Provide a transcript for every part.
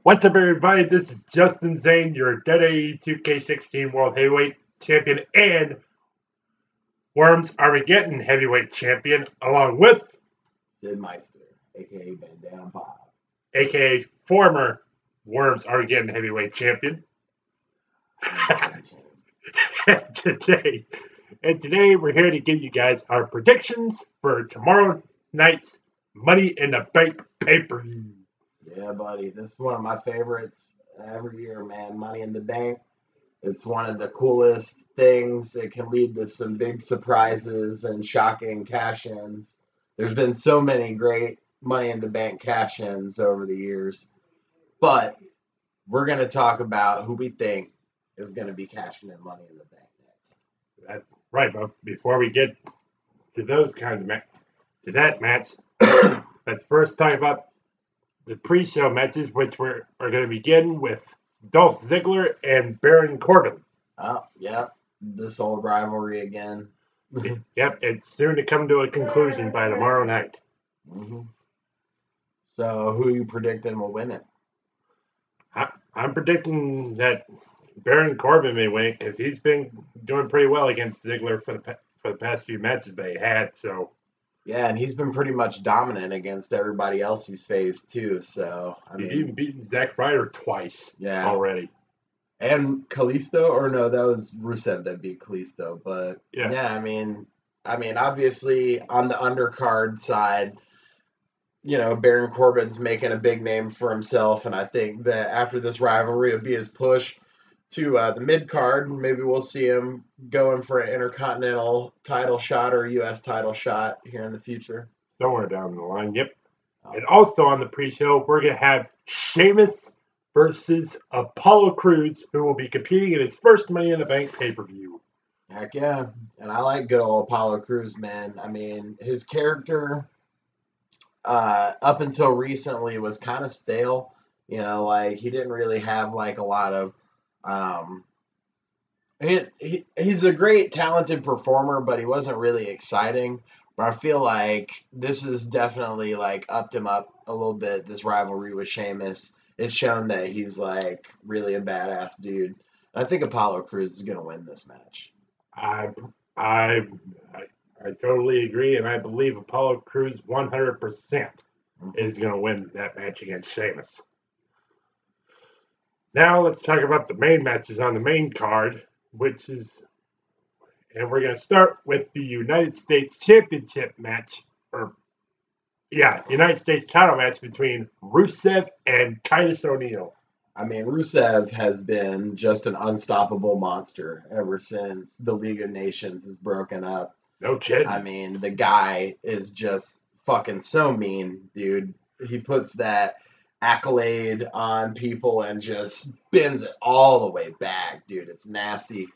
What's up, everybody? This is Justin Zane, your WWE 2K16 World Heavyweight Champion and Worms Armageddon Heavyweight Champion, along with Sid Meister, a.k.a. Bandana Bob. aka former Worms Armageddon Heavyweight Champion. today, we're here to give you guys our predictions for tomorrow night's Money in the Bank pay-per-view. Yeah, buddy. This is one of my favorites every year, man. Money in the Bank. It's one of the coolest things. It can lead to some big surprises and shocking cash-ins. There's been so many great Money in the Bank cash-ins over the years. But we're going to talk about who we think is going to be cashing in Money in the Bank next. That's right, but before we get to those kinds of that match, let's first talk about the pre-show matches, which are going to begin with Dolph Ziggler and Baron Corbin. Oh, yeah. This old rivalry again. Yep, it's soon to come to a conclusion by tomorrow night. Mm-hmm. So, who are you predicting will win it? I'm predicting that Baron Corbin may win it because he's been doing pretty well against Ziggler for the past few matches they had. So. Yeah, and he's been pretty much dominant against everybody else he's faced too. So he's even beaten Zack Ryder twice. Yeah. Already. And Kalisto, or no, that was Rusev that beat Kalisto. But yeah, I mean, obviously on the undercard side, Baron Corbin's making a big name for himself, and I think that after this rivalry will be his push to the mid card. Maybe we'll see him going for an Intercontinental title shot or a U.S. title shot here in the future. Somewhere down the line, yep. And also on the pre-show, we're going to have Sheamus versus Apollo Crews, who will be competing in his first Money in the Bank pay-per-view. Heck yeah. And I like good old Apollo Crews, man. I mean, his character up until recently was kind of stale. He didn't really have a lot of he's a great talented performer, but he wasn't really exciting. But I feel like this has definitely upped him up a little bit. This rivalry with Sheamus, it's shown that he's really a badass dude. And I think Apollo Crews is gonna win this match. I totally agree, and I believe Apollo Crews 100% is gonna win that match against Sheamus. Now let's talk about the main matches on the main card, and we're going to start with the United States Championship match, United States title match between Rusev and Titus O'Neil. I mean, Rusev has been just an unstoppable monster ever since the League of Nations has broken up. No kidding. I mean, the guy is just fucking so mean, dude. He puts that accolade on people and just bends it all the way back, dude. It's nasty.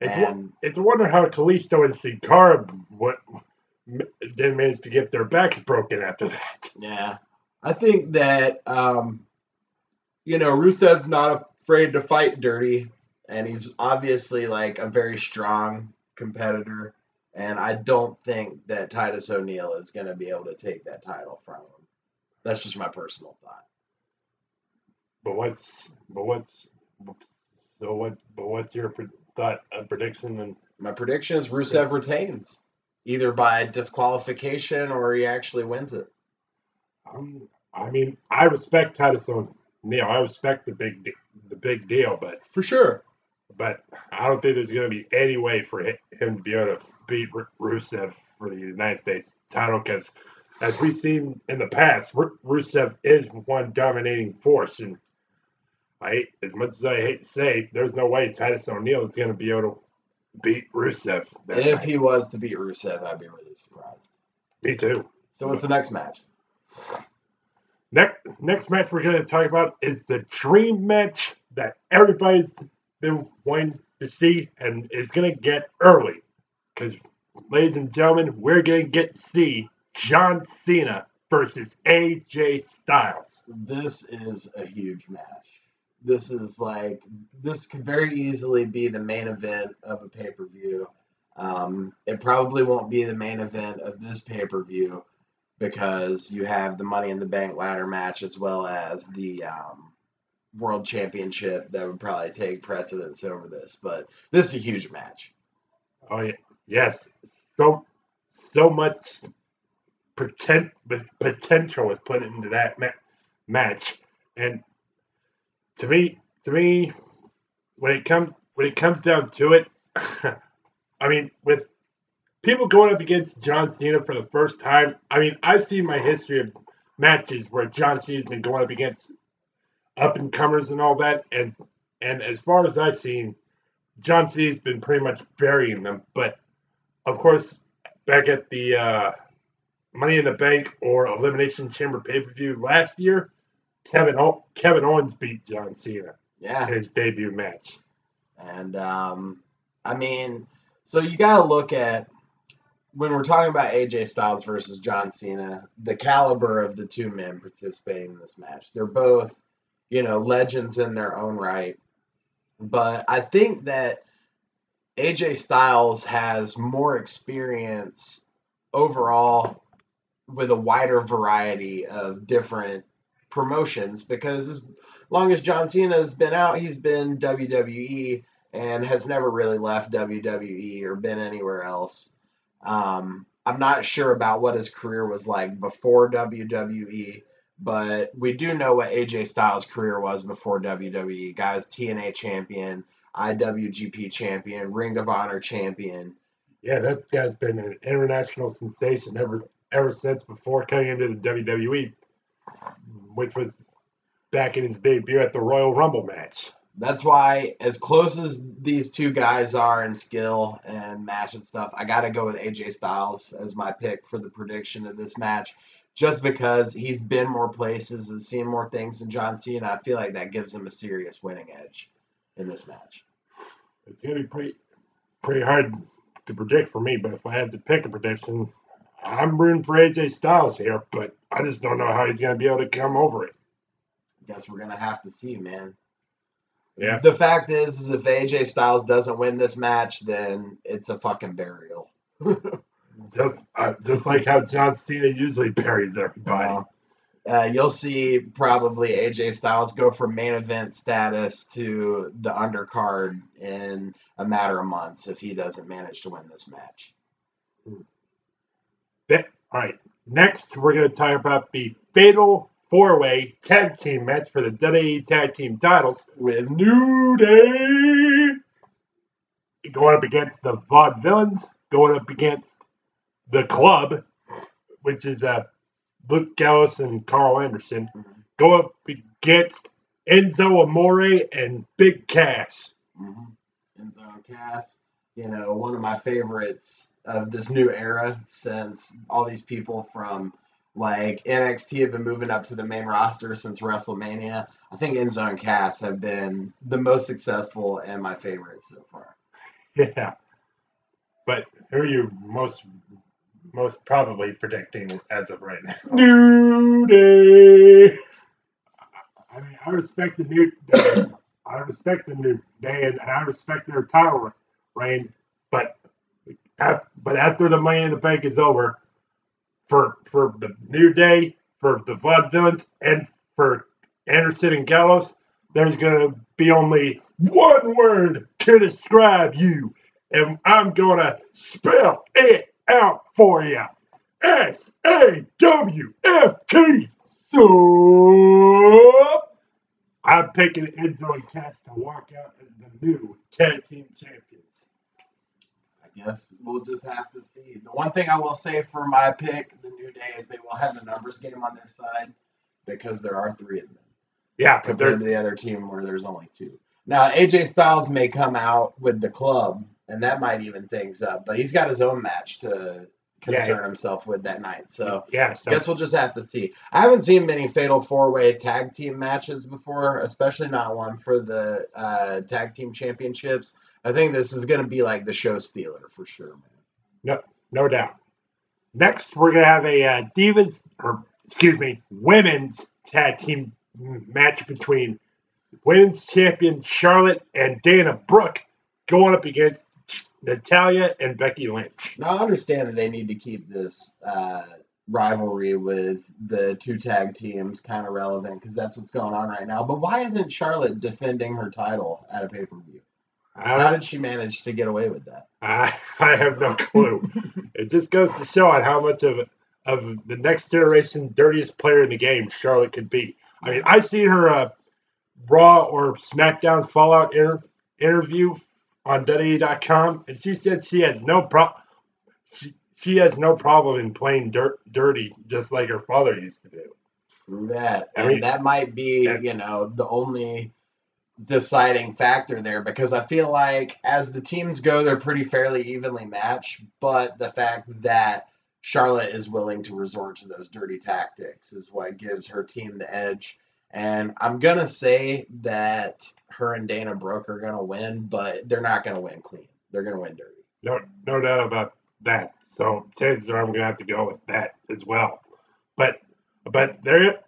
It's a wonder how Kalisto and Sin Cara didn't manage to get their backs broken after that. Yeah. I think that, Rusev's not afraid to fight dirty, and he's obviously a very strong competitor, and I don't think that Titus O'Neil is going to be able to take that title from him. That's just my personal thought. But what's your prediction? And my prediction is Rusev retains, either by disqualification or he actually wins it. I mean, I respect Titus O'Neil. I respect the big deal, but for sure. But I don't think there's going to be any way for him to be able to beat Rusev for the United States title, because as we've seen in the past, Rusev is one dominating force, and as much as I hate to say, there's no way Titus O'Neil is going to be able to beat Rusev. If he was to beat Rusev, I'd be really surprised. Me too. So what's the next match? Next match we're going to talk about is the dream match that everybody's been wanting to see and is going to get early. Because, ladies and gentlemen, we're going to get to see John Cena versus AJ Styles. This is a huge match. This could very easily be the main event of a pay-per-view. It probably won't be the main event of this pay-per-view because you have the Money in the Bank ladder match as well as the world championship that would probably take precedence over this. But this is a huge match. Oh yeah, yes. So much potential was put into that match, and to me, when it comes down to it, I mean, with people going up against John Cena for the first time, I mean, I've seen my history of matches where John Cena's been going up against up and comers and all that, and as far as I've seen, John Cena's been pretty much burying them. But of course, back at the Money in the Bank or Elimination Chamber pay per view last year, Kevin Owens beat John Cena Yeah. in his debut match. And I mean, so you got to look at when we're talking about AJ Styles versus John Cena, the caliber of the two men participating in this match. They're both, legends in their own right. But I think that AJ Styles has more experience overall with a wider variety of different promotions because as long as John Cena has been out, he's been WWE and has never really left WWE or been anywhere else. I'm not sure about what his career was like before WWE, but we do know what AJ Styles' career was before WWE. Guys, TNA champion, IWGP champion, Ring of Honor champion. Yeah, that guy's been an international sensation ever since before coming into the WWE, which was back in his debut at the Royal Rumble match. That's why, as close as these two guys are in skill and match and stuff, I got to go with AJ Styles as my pick for the prediction of this match. Just because he's been more places and seen more things than John Cena, I feel like that gives him a serious winning edge in this match. It's gonna be pretty hard to predict for me, but if I had to pick a prediction, I'm rooting for AJ Styles here, but I just don't know how he's gonna be able to come over it. Guess we're gonna have to see, man. Yeah. The fact is if AJ Styles doesn't win this match, then it's a fucking burial. Just like how John Cena usually buries everybody. You'll see probably AJ Styles go from main event status to the undercard in a matter of months if he doesn't manage to win this match. All right. Next, we're going to talk about the Fatal 4-Way Tag Team match for the WWE Tag Team titles with New Day going up against the Vaudevillains, going up against the Club, which is Luke Gallows and Carl Anderson, go up against Enzo Amore and Big Cass. Enzo and Cass, one of my favorites of this new era since all these people from like NXT have been moving up to the main roster since WrestleMania. I think Enzo and Cass have been the most successful and my favorites so far. Yeah. But who are you most probably predicting as of right now? New Day. I mean, I respect the New Day. I respect the New Day, and I respect their title reign. But after the Money in the Bank is over, for the New Day, for the Vaudevillains, and for Anderson and Gallows, there's going to be only one word to describe you, and I'm going to spell it out for you. SAWFT. So I'm picking Enzo and Cass to walk out as the new tag team champions. I guess we'll just have to see. The one thing I will say for my pick, the New Day, is they will have the numbers game on their side because there are 3 of them. Yeah, but compared there's to the other team where there's only 2. Now, AJ Styles may come out with the Club, and that might even things up. But he's got his own match to concern himself with that night. So I guess we'll just have to see. I haven't seen many Fatal 4-Way tag team matches before, especially not one for the tag team championships. I think this is going to be like the show stealer for sure, man. No doubt. Next, we're going to have a women's tag team match between women's champion Charlotte and Dana Brooke going up against Natalya and Becky Lynch. Now, I understand that they need to keep this rivalry with the two tag teams kind of relevant because that's what's going on right now. But why isn't Charlotte defending her title at a pay-per-view? How did she manage to get away with that? I have no clue. It just goes to show on how much of the next generation dirtiest player in the game Charlotte could be. I mean, I've seen her Raw or SmackDown Fallout interview on WWE.com, and she said she has no problem. She has no problem in playing dirty, just like her father used to do. That and that might be, the only deciding factor there because I feel like as the teams go, they're pretty fairly evenly matched. But the fact that Charlotte is willing to resort to those dirty tactics is what gives her team the edge. And I'm going to say that her and Dana Brooke are going to win, but they're not going to win clean. They're going to win dirty. No doubt about that. So chances are I'm going to have to go with that as well. But there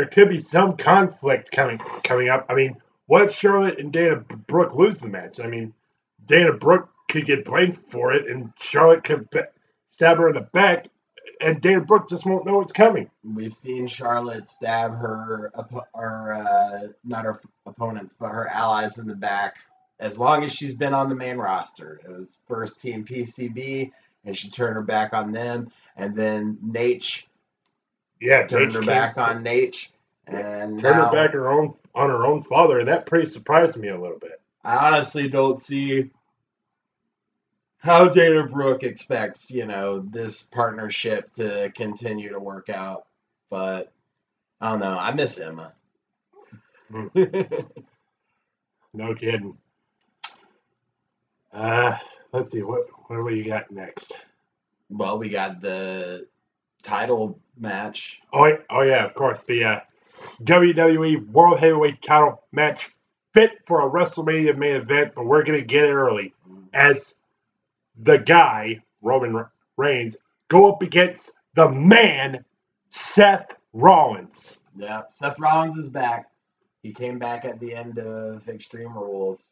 could be some conflict coming up. I mean, what if Charlotte and Dana Brooke lose the match? I mean, Dana Brooke could get blamed for it, and Charlotte could stab her in the back, and Dana Brooke just won't know what's coming. We've seen Charlotte stab not her opponents, but her allies in the back as long as she's been on the main roster. It was first team PCB, and she turned her back on them, and then Nate. Yeah, turned her back on Nate, and turned her back on her own father, and that pretty surprised me a little bit. I honestly don't see how Dana Brooke expects, this partnership to continue to work out. But I don't know. I miss Emma. No kidding. Let's see what do we got next? Well, we got the title match. Oh yeah, of course, the WWE World Heavyweight Title match, fit for a WrestleMania main event, but we're gonna get it early as the guy Roman Reigns go up against the man Seth Rollins. Yeah, Seth Rollins is back. He came back at the end of Extreme Rules,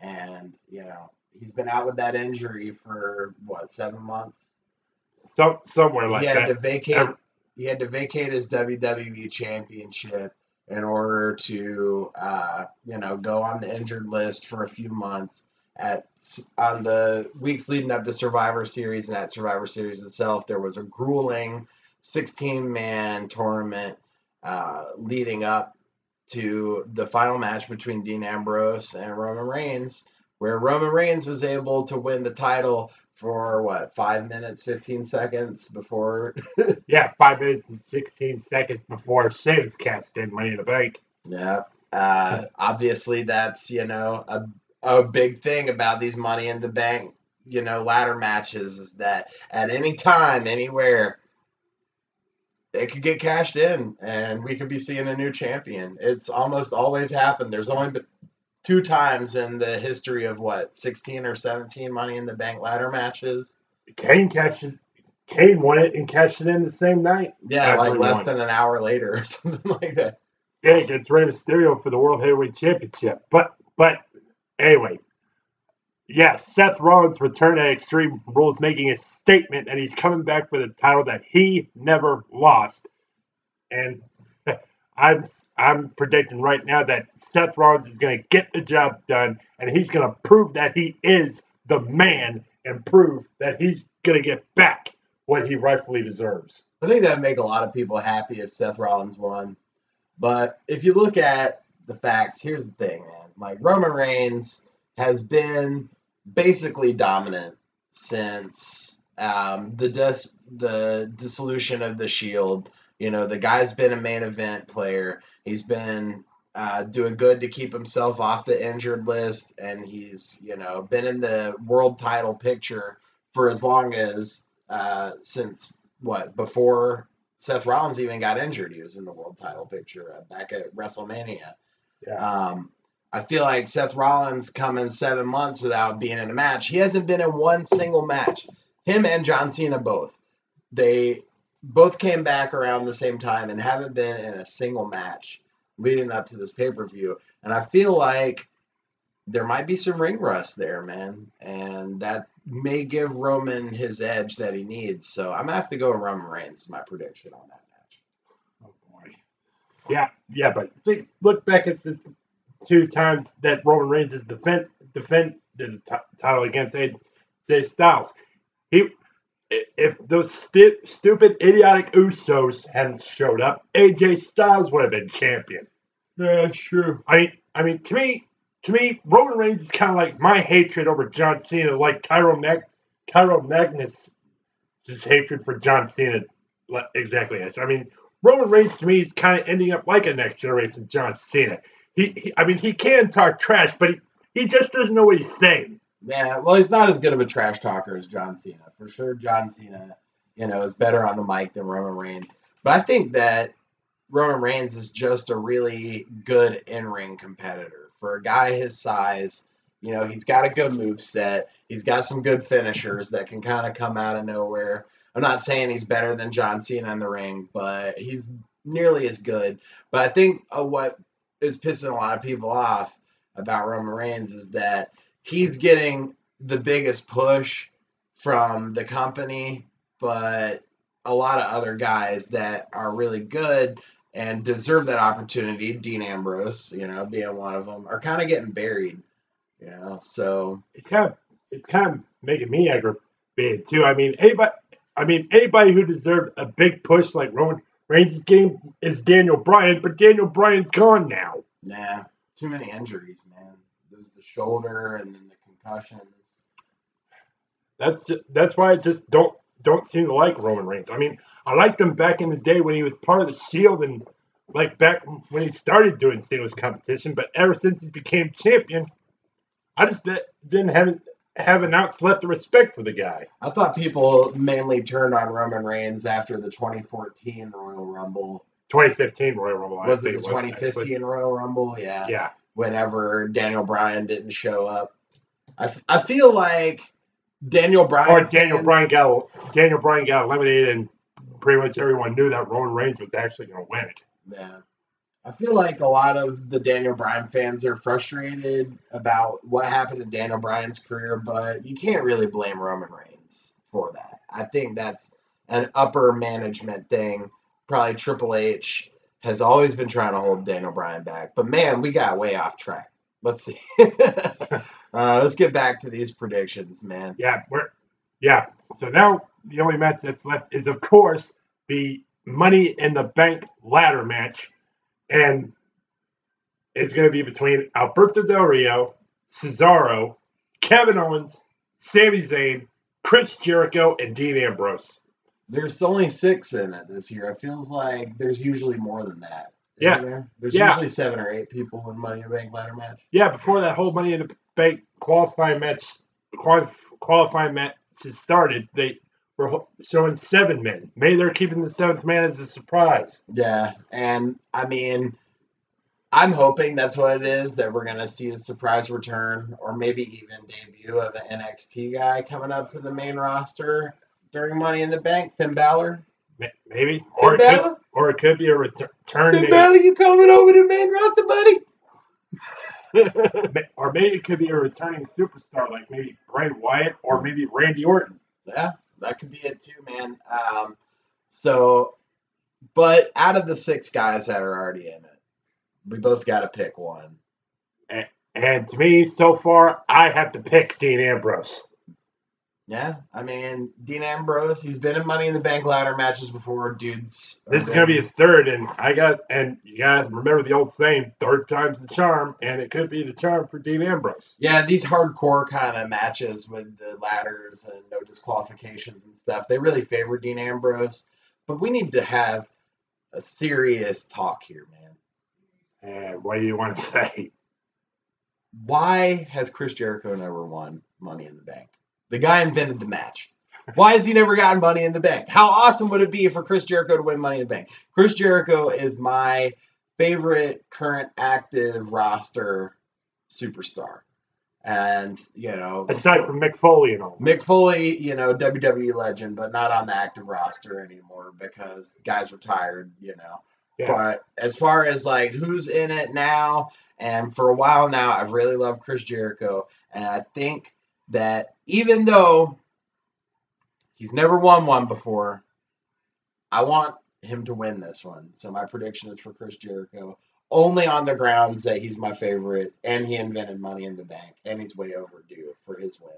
and he's been out with that injury for 7 months. Somewhere like that. He had to vacate his WWE Championship in order to, go on the injured list for a few months. On the weeks leading up to Survivor Series and at Survivor Series itself, there was a grueling 16-man tournament leading up to the final match between Dean Ambrose and Roman Reigns, where Roman Reigns was able to win the title for 5 minutes, 15 seconds before. Yeah, 5 minutes and 16 seconds before Sheamus cashed in Money in the Bank. Yeah. Obviously, that's, a big thing about these Money in the Bank, ladder matches is that at any time, anywhere, it could get cashed in and we could be seeing a new champion. It's almost always happened. There's only been 2 times in the history of 16 or 17 Money in the Bank ladder matches. Kane won it and cashed it in the same night. Yeah, less than an hour later or something like that. Yeah, against Rey Mysterio for the World Heavyweight Championship. But anyway, Seth Rollins returned at Extreme Rules, making a statement that he's coming back for the title that he never lost. And I'm predicting right now that Seth Rollins is going to get the job done, and he's going to prove that he is the man and prove that he's going to get back what he rightfully deserves. I think that would make a lot of people happy if Seth Rollins won. But if you look at the facts, here's the thing, man. Roman Reigns has been basically dominant since the dissolution of the Shield. The guy's been a main event player. He's been doing good to keep himself off the injured list, and he's, been in the world title picture for as long as since before Seth Rollins even got injured. He was in the world title picture back at WrestleMania. Yeah. I feel like Seth Rollins coming 7 months without being in a match. He hasn't been in one single match. Him and John Cena both. They both came back around the same time and haven't been in a single match leading up to this pay-per-view. And I feel like there might be some ring rust there, man. And that may give Roman his edge that he needs. So I'm gonna have to go with Roman Reigns as my prediction on that match. Oh boy. Yeah, but look back at the 2 times that Roman Reigns has defended the title against AJ Styles. If those stupid, idiotic Usos hadn't showed up, AJ Styles would have been champion. Yeah, true. I mean, to me, Roman Reigns is kind of like my hatred over John Cena, like Tyro Magnus' hatred for John Cena. Exactly. I mean, Roman Reigns to me is kind of ending up like a next generation John Cena. He can talk trash, but he just doesn't know what he's saying. Yeah, well, he's not as good of a trash talker as John Cena. For sure, John Cena, is better on the mic than Roman Reigns. But I think that Roman Reigns is just a really good in-ring competitor. For a guy his size, he's got a good moveset. He's got some good finishers that can kind of come out of nowhere. I'm not saying he's better than John Cena in the ring, but he's nearly as good. But I think what is pissing a lot of people off about Roman Reigns is that he's getting the biggest push from the company, but a lot of other guys that are really good and deserve that opportunity, Dean Ambrose, being one of them, are kind of getting buried. So it's kind of making me aggravated too. I mean, anybody who deserved a big push like Roman Reigns' game is Daniel Bryan, but Daniel Bryan's gone now. Nah, too many injuries, man. There's the shoulder and then the concussions. That's why I just don't seem to like Roman Reigns. I mean, I liked him back in the day when he was part of the Shield and like back when he started doing singles competition, but ever since he became champion, I just didn't have an ounce left of respect for the guy. I thought people mainly turned on Roman Reigns after the 2014 Royal Rumble. 2015 Royal Rumble. Was it the 2015 Royal Rumble? Yeah. Yeah. Whenever Daniel Bryan didn't show up. I feel like Daniel Bryan Bryan got eliminated and pretty much everyone knew that Roman Reigns was actually going to win it. Yeah. I feel like a lot of the Daniel Bryan fans are frustrated about what happened in Daniel Bryan's career, but you can't really blame Roman Reigns for that. I think that's an upper management thing. Probably Triple H has always been trying to hold Daniel Bryan back. But, man, we got way off track. Let's see. Let's get back to these predictions, man. Yeah. So now the only match that's left is, of course, the Money in the Bank ladder match. And it's going to be between Alberto Del Rio, Cesaro, Kevin Owens, Sami Zayn, Chris Jericho, and Dean Ambrose. There's only 6 in it this year. It feels like there's usually more than that. There's usually 7 or 8 people in Money in the Bank ladder match. Yeah, before that whole Money in the Bank qualifying match started, they were showing 7 men. Maybe they're keeping the 7th man as a surprise. Yeah, and I mean, I'm hoping that's what it is, that we're going to see a surprise return or maybe even debut of an NXT guy coming up to the main roster during Money in the Bank, Finn Balor. Maybe. Or it could be a return. Finn Balor, you coming over to the main roster, buddy? Or maybe it could be a returning superstar like maybe Bray Wyatt or maybe Randy Orton. Yeah, that could be it too, man. But out of the 6 guys that are already in it, we both got to pick one. And to me, so far, I have to pick Dean Ambrose. Yeah, I mean, Dean Ambrose, he's been in Money in the Bank ladder matches before, dudes. This is going to be his 3rd, and you got to remember the old saying, 3rd time's the charm, and it could be the charm for Dean Ambrose. Yeah, these hardcore kind of matches with the ladders and no disqualifications and stuff, they really favor Dean Ambrose. But we need to have a serious talk here, man. And what do you want to say? Why has Chris Jericho never won Money in the Bank? The guy invented the match. Why has he never gotten Money in the Bank? How awesome would it be for Chris Jericho to win Money in the Bank? Chris Jericho is my favorite current active roster superstar. And, aside from Mick Foley and all. Mick Foley, WWE legend, but not on the active roster anymore because the guy's retired, Yeah. But as far as like who's in it now, and for a while now, I've really loved Chris Jericho. And I think that even though he's never won one before, I want him to win this one. So my prediction is for Chris Jericho, only on the grounds that he's my favorite and he invented Money in the Bank and he's way overdue for his win.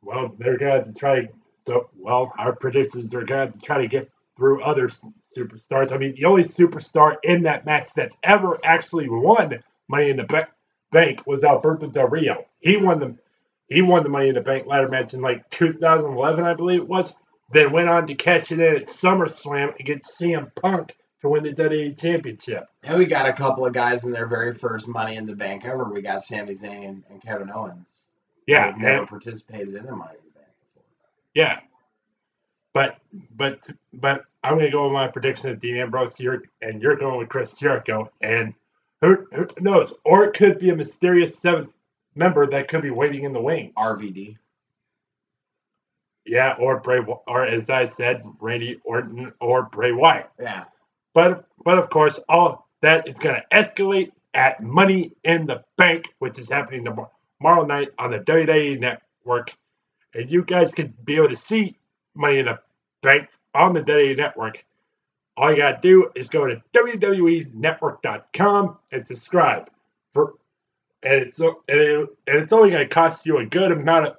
Well, they're going to try. So, well, our predictions are going to try to get through other superstars. I mean, the only superstar in that match that's ever actually won Money in the Bank was Alberto Del Rio. He won the Money in the Bank ladder match in like 2011, I believe it was. Then went on to cash it in at SummerSlam against CM Punk to win the WWE Championship. And we got a couple of guys in their very first Money in the Bank ever. We got Sami Zayn and Kevin Owens. Yeah, they've never participated in a Money in the Bank before. Yeah, but I'm going to go with my prediction of Dean Ambrose here, and you're going with Chris Jericho, and who knows? Or it could be a mysterious seventh member that could be waiting in the wings. RVD. Yeah, or as I said, Randy Orton or Bray Wyatt. Yeah. But of course, all that is going to escalate at Money in the Bank, which is happening tomorrow night on the WWE Network. And you guys can be able to see Money in the Bank on the WWE Network. All you got to do is go to WWENetwork.com and subscribe. And it's only going to cost you a good amount of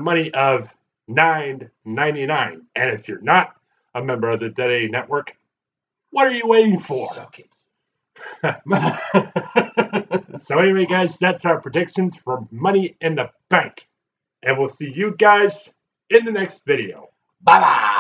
money of $9.99. And if you're not a member of the WWE Network, what are you waiting for? Suck it. So anyway, guys, that's our predictions for Money in the Bank. And we'll see you guys in the next video. Bye-bye.